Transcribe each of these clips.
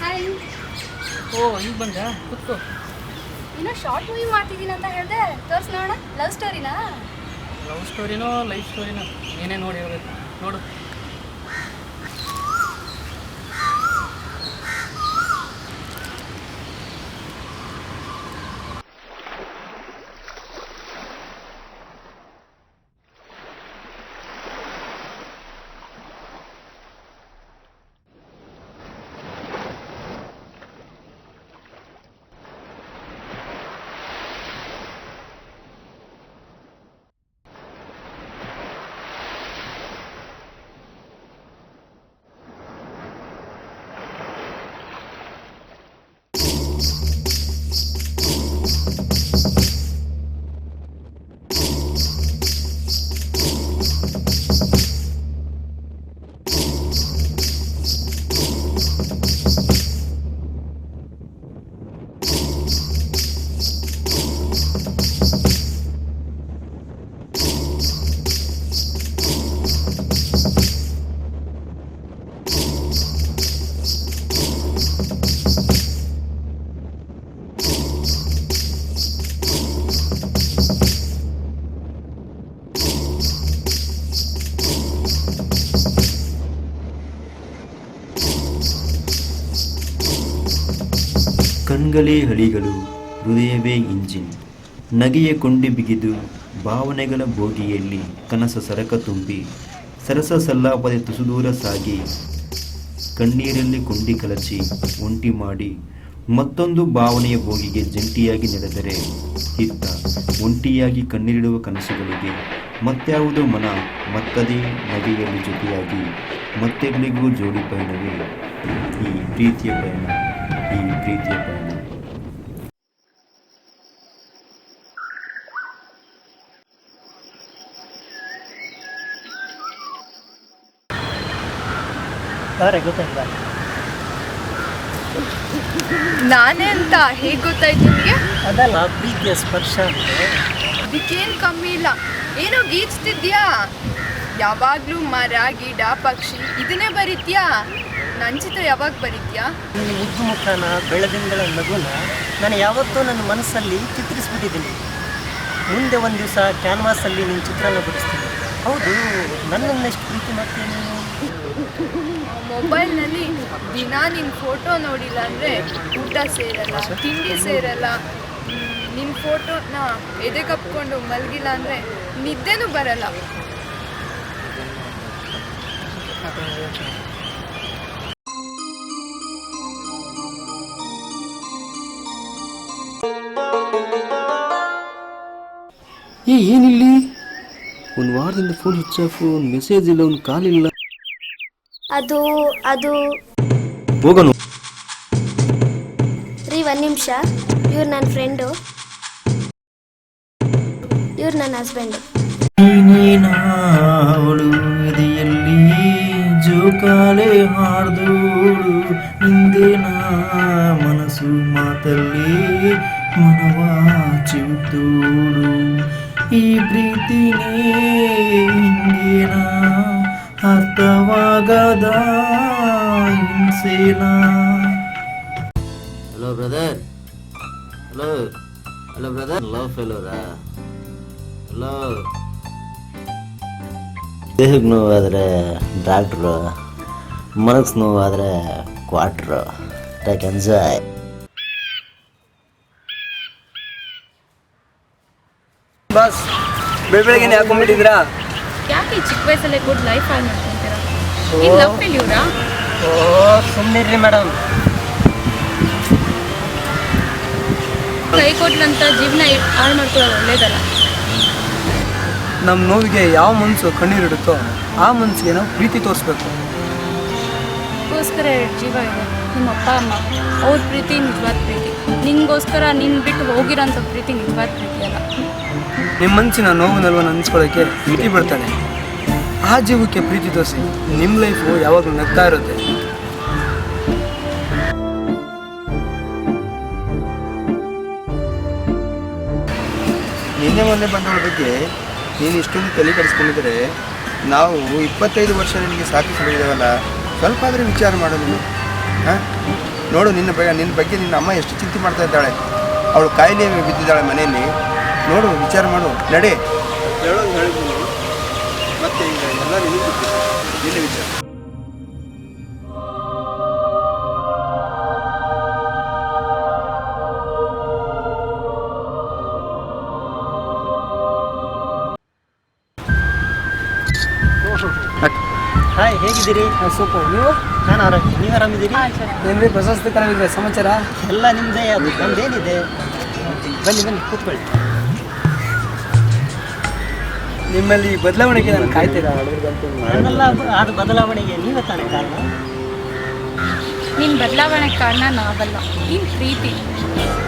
Hi. ಓ ಈಗ ಬಂದ ಕೂತ್ಕೋ. ಇನ್ನೂ ಶಾರ್ಟ್ ಮೂವಿ ಮಾಡ್ತಿದ್ದೀನಿ ಅಂತ ಹೇಳಿದೆ. ತೋರ್ಸ್ ನೋಡ. ಲವ್ ಸ್ಟೋರಿನಾ? ಲವ್ ಸ್ಟೋರಿನೋ ಲೈಫ್ ಸ್ಟೋರಿನೋ ಏನೇ ನೋಡಿ ಹೇಳ್ಬೇಕು ನೋಡು. ಕಣ್ಗಳೇ ಹಳಿಗಳು, ಹೃದಯವೇ ಇಂಜಿನ್, ನಗೆಯ ಕೊಂಡಿ ಬಿಗಿದು ಭಾವನೆಗಳ ಬೋಗಿಯಲ್ಲಿ ಕನಸ ಸರಕ ತುಂಬಿ ಸರಸ ಸಲ್ಲಾಪದೆ ತುಸುದೂರ ಸಾಗಿ ಕಣ್ಣೀರಲ್ಲಿ ಕೊಂಡಿ ಕಲಚಿ ಒಂಟಿ ಮಾಡಿ ಮತ್ತೊಂದು ಭಾವನೆಯ ಬೋಗಿಗೆ ಜಂಟಿಯಾಗಿ ನಡೆದರೆ ಇತ್ತ ಒಂಟಿಯಾಗಿ ಕಣ್ಣೀರಿಡುವ ಕನಸುಗಳಿಗೆ ಮತ್ಯಾವುದೋ ಮನ ಮತ್ತದೇ ನಗೆಯಲ್ಲಿ ಜೊತೆಯಾಗಿ ಮತ್ತೆಗಳಿಗೂ ಜೋಡಿ ಪಯಣವೇ ಈ ಪ್ರೀತಿಯ ಪಯಣ. ಈ ಪ್ರೀತಿಯ ಪಯಣ. ಗೊತ್ತಾಯ್ತಾ? ನಾನೇ ಅಂತ ಹೇಗೆ ಗೊತ್ತಾಯ್ತು ನಿಮಗೆ? ಅದಲ್ಲ ಪ್ರೀತಿಯ ಸ್ಪರ್ಶ ಅದಕ್ಕೇನು ಕಮ್ಮಿ ಇಲ್ಲ. ಏನೋ ಗೀಚ್ತಿದ್ಯಾ? ಯಾವಾಗಲೂ ಮರ ಗಿಡ ಪಕ್ಷಿ ಇದನ್ನೇ ಬರೀತ್ಯಾ? ನನ್ನ ಚಿತ್ರ ಯಾವಾಗ ಬರೀತ್ಯಾ? ನಿನ್ನ ಮುದ್ದು ಮುಖನ ಬೆಳದಿಂಗಳ ನಗುನ ನಾನು ಯಾವತ್ತೂ ನನ್ನ ಮನಸ್ಸಲ್ಲಿ ಚಿತ್ರಿಸ್ಬಿಟ್ಟಿದ್ದೀನಿ. ಮುಂದೆ ಒಂದು ದಿವಸ ಕ್ಯಾನ್ವಾಸಲ್ಲಿ ನಿನ್ನ ಚಿತ್ರನ ಬಿಡಿಸ್ತೀನಿ. ಹೌದು, ನನ್ನನ್ನೆಷ್ಟು ಪ್ರೀತಿ ಮಾಡ್ತೀನಿ. ಮೊಬೈಲ್ನಲ್ಲಿ ದಿನ ನಿನ್ನ ಫೋಟೋ ನೋಡಿಲ್ಲ ಅಂದರೆ ಊಟ ಸೇರಲ್ಲ, ತಿಂಡಿ ಸೇರಲ್ಲ. ನಿನ್ನ ಫೋಟೋನ ಎದೆ ಕಪ್ಕೊಂಡು ಮಲಗಿಲ್ಲ ಅಂದರೆ ನಿದ್ದೆನೂ ಬರಲ್ಲ. ಏನಿಲ್ಲಿ ಒಂದು ವಾರದಿಂದ ಫೋನ್ ಸ್ವಿಚ್ ಆಫ್, ಒಂದು ಮೆಸೇಜ್ ಇಲ್ಲ, ಒಂದು ಕಾಲ್ ಇಲ್ಲ. ಅದು ಹೋಗೋಣ ರೀ, ಒಂದು ನಿಮಿಷ. ಇವ್ರು ನನ್ನ ಫ್ರೆಂಡು, ಇವ್ರು ನನ್ನ ಹಸ್ಬೆಂಡು. ಅವಳು ಎದೆಯಲ್ಲಿ ಜೋಕಾಲೆ ಹಾಡ್ದೋಳು, ಹಿಂದೇನ ಮನಸ್ಸು ಮಾತಲ್ಲಿ ಮನವ ಚಿವುತೋಳು. ಈ ಪ್ರೀತಿನೇ ಹಿಂಗೇನ ಅರ್ಥವಾಗದ ಹಿಂಸೇನ. Hello brother, hello brother. Love ಫೇಲೋರಾ? ಹಲೋ. ದೇಹಕ್ಕೆ ನೋವಾದರೆ ಡಾಕ್ಟ್ರು, ಮನಸ್ಸು ನೋವಾದರೆ ಕ್ವಾಟ್ರು. Take enjoy. ಬಸ್ ಬೆಳಗ್ಗೆ ಹಾಕೊಂಡ್ಬಿಟ್ಟಿದ್ರಾ? ಯಾಕೆ ಚಿಕ್ಕ ವಯಸ್ಸಲ್ಲೇ ಗುಡ್ ಲೈಫ್ ಆಗಿ ಮಾಡ್ಕೊಂತೀರಾ? ಏನು ಲವ್ ಫೇಲ್ಯೂರಾ? ಓ ಸುಮ್ಮನಿರ್ರಿ ಮೇಡಮ್. ಕೈ ಕೊಟ್ಲಂತ ಜೀವನ ಹಾಳು ಮಾಡ್ಕೊಳ್ಳೋದು ಒಳ್ಳೇದಲ್ಲ. ನಮ್ಮ ನೋವಿಗೆ ಯಾವ ಮನಸ್ಸು ಕಣ್ಣೀರಿಡುತ್ತೋ ಆ ಮನಸ್ಸಿಗೆ ನಾವು ಪ್ರೀತಿ ತೋರಿಸ್ಬೇಕು. ನಿನಗೋಸ್ಕರ 2 ಜೀವ ಇದೆ, ನಿಮ್ಮ ಅಪ್ಪ ಅಮ್ಮ. ಅವ್ರ ಪ್ರೀತಿ ನಿಜವಾದ ಪ್ರೀತಿ. ನಿನಗೋಸ್ಕರ ನಿನ್ನ ಬಿಟ್ಟು ಹೋಗಿರೋಂಥ ಪ್ರೀತಿ ನಿಜವಾದ ಪ್ರೀತಿ ಅಲ್ಲ. ನಿಮ್ಮ ಮನಸ್ಸಿನ ನೋವನ್ನೆಲ್ಲ ಅನಿಸ್ಕೊಳ್ಳೋಕ್ಕೆ ಪ್ರೀತಿ ಬರ್ತಾನೆ. ಆ ಜೀವಕ್ಕೆ ಪ್ರೀತಿ ತೋರಿಸಿ, ನಿಮ್ಮ ಲೈಫು ಯಾವಾಗಲೂ ನಗ್ತಾ ಇರುತ್ತೆ. ನಿನ್ನೆ ಮೊನ್ನೆ ಬಂದವಳ ಬಗ್ಗೆ ನೀನು ಇಷ್ಟೊಂದು ತಲೆ ಕೆಡಿಸ್ಕೊಂಡಿದ್ರೆ, ನಾವು 25 ವರ್ಷ ನಿನಗೆ ಸಾಕಿ ಸಲ್ಲಿದ್ದೇವಲ್ಲ, ಸ್ವಲ್ಪ ಆದರೆ ವಿಚಾರ ಮಾಡು ನೀನು. ಹಾಂ, ನೋಡು ನಿನ್ನ ಬಗ್ಗೆ ನಿನ್ನ ಅಮ್ಮ ಎಷ್ಟು ಚಿಂತೆ ಮಾಡ್ತಾ ಇದ್ದಾಳೆ. ಅವಳು ಕಾಯಿಲೆ ಬಿದ್ದಿದ್ದಾಳೆ ಮನೆಯಲ್ಲಿ. ನೋಡು, ವಿಚಾರ ಮಾಡು. ನಡೆ ಹೇಳೋದು ಹೇಳಿದ್ದೀನಿ. ಮತ್ತೆ ಈಗ ಎಲ್ಲ ನಿನಗೆ ನಿನ್ನ ವಿಚಾರ. ಹಾಯ್, ಹೇಗಿದ್ದೀರಿ? ಸೂಪರ್. ನೀವು? ನಾನು ಆರಾಮ. ನೀವು ಆರಾಮಿದ್ದೀರಿ? ಏನ್ರಿ ಪ್ರಶಸ್ತಿ ಕಲಾವಿದ್ರೆ ಸಮಾಚಾರ? ಎಲ್ಲ ನಿಮ್ಮದೇ. ಅದು ನಮ್ದೇನಿದೆ. ಬನ್ನಿ ಬನ್ನಿ ಕೂತ್ಕೊಳ್ಳಿ. ನಿಮ್ಮಲ್ಲಿ ಬದಲಾವಣೆಗೆ ನಾನು ಕಾಯ್ತೀರಾ? ನನ್ನೆಲ್ಲ ಅದು ಬದಲಾವಣೆಗೆ ನೀವೇ ತಾನೇ ಕಾರಣ. ನಿನ್ನ ಬದಲಾವಣೆಗೆ ಕಾರಣ ನಾವಲ್ಲ, ನಿನ್ನ ಪ್ರೀತಿ.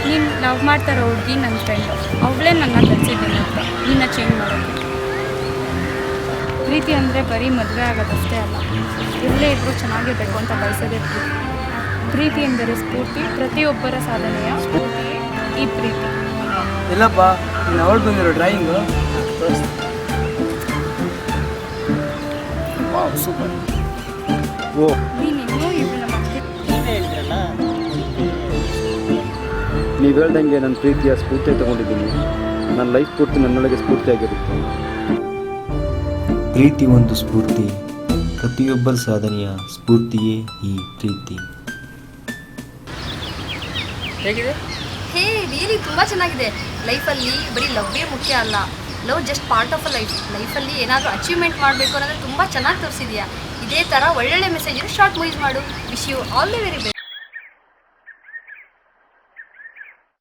ನೀನು ಲವ್ ಮಾಡ್ತಾರೋ ಹುಡುಗಿ ನನ್ನ ಫ್ರೆಂಡು, ಅವಳೇ ನನ್ನ ಕಲಿಸಿದ್ದೀನಿ ಅಂತ ನಿನ್ನ ಚೇಂಜ್ ಮಾಡೋದು. ಪ್ರೀತಿ ಅಂದರೆ ಬರೀ ಮದುವೆ ಆಗೋದಷ್ಟೇ ಅಲ್ಲ, ಎಲ್ಲೇ ಇದ್ದರೂ ಚೆನ್ನಾಗಿರಬೇಕು ಅಂತ ಬಯಸೋದೇ ಪ್ರೀತಿ. ಪ್ರೀತಿ ಎಂದರೆ ಸ್ಫೂರ್ತಿ, ಪ್ರತಿಯೊಬ್ಬರ ಸಾಧನೆಯ ಸ್ಫೂರ್ತಿ ಈ ಪ್ರೀತಿ. ಇಲ್ಲಪ್ಪ, ನೀನು ಅವಳು ಬಂದಿರೋ ಡ್ರಾಯಿಂಗು ಸೂಪರ್. ಓ, ನೀನಿನ್ನೂ ಇದನ್ನ ಮಾಡ್ತೀವಿ. ನೀವೇ ಹೇಳಿದ್ರಲ್ಲ. ನೀವು ಹೇಳ್ದಂಗೆ ನನ್ನ ಪ್ರೀತಿಯ ಸ್ಫೂರ್ತಿ ತಗೊಂಡಿದ್ದೀನಿ. ನನ್ನ ಲೈಫ್ ಪೂರ್ತಿ ನನ್ನೊಳಗೆ ಸ್ಫೂರ್ತಿಯಾಗಿರುತ್ತೆ. ಪ್ರೀತಿ ಒಂದು ಸ್ಫೂರ್ತಿ, ಪ್ರತಿಯೊಬ್ಬರ ಸಾಧನೆಯ ಸ್ಫೂರ್ತಿಯೇ ಈ ಪ್ರೀತಿ. ಹೇಗಿದೆ? ಹೇ, ರಿಯಲಿ ತುಂಬ ಚೆನ್ನಾಗಿದೆ. ಲೈಫಲ್ಲಿ ಬರೀ ಲವ್ವೇ ಮುಖ್ಯ ಅಲ್ಲ, love just part of a ಲೈಫಲ್ಲಿ ಏನಾದರೂ ಅಚೀವ್ಮೆಂಟ್ ಮಾಡಬೇಕು ಅನ್ನೋದು ತುಂಬ ಚೆನ್ನಾಗಿ ತೋರಿಸಿದ್ಯಾ. ಇದೇ ಥರ ಒಳ್ಳೊಳ್ಳೆ ಮೆಸೇಜ್ ಶಾರ್ಟ್ ಮೂವೀಸ್ ಮಾಡು. Wish you all the very best.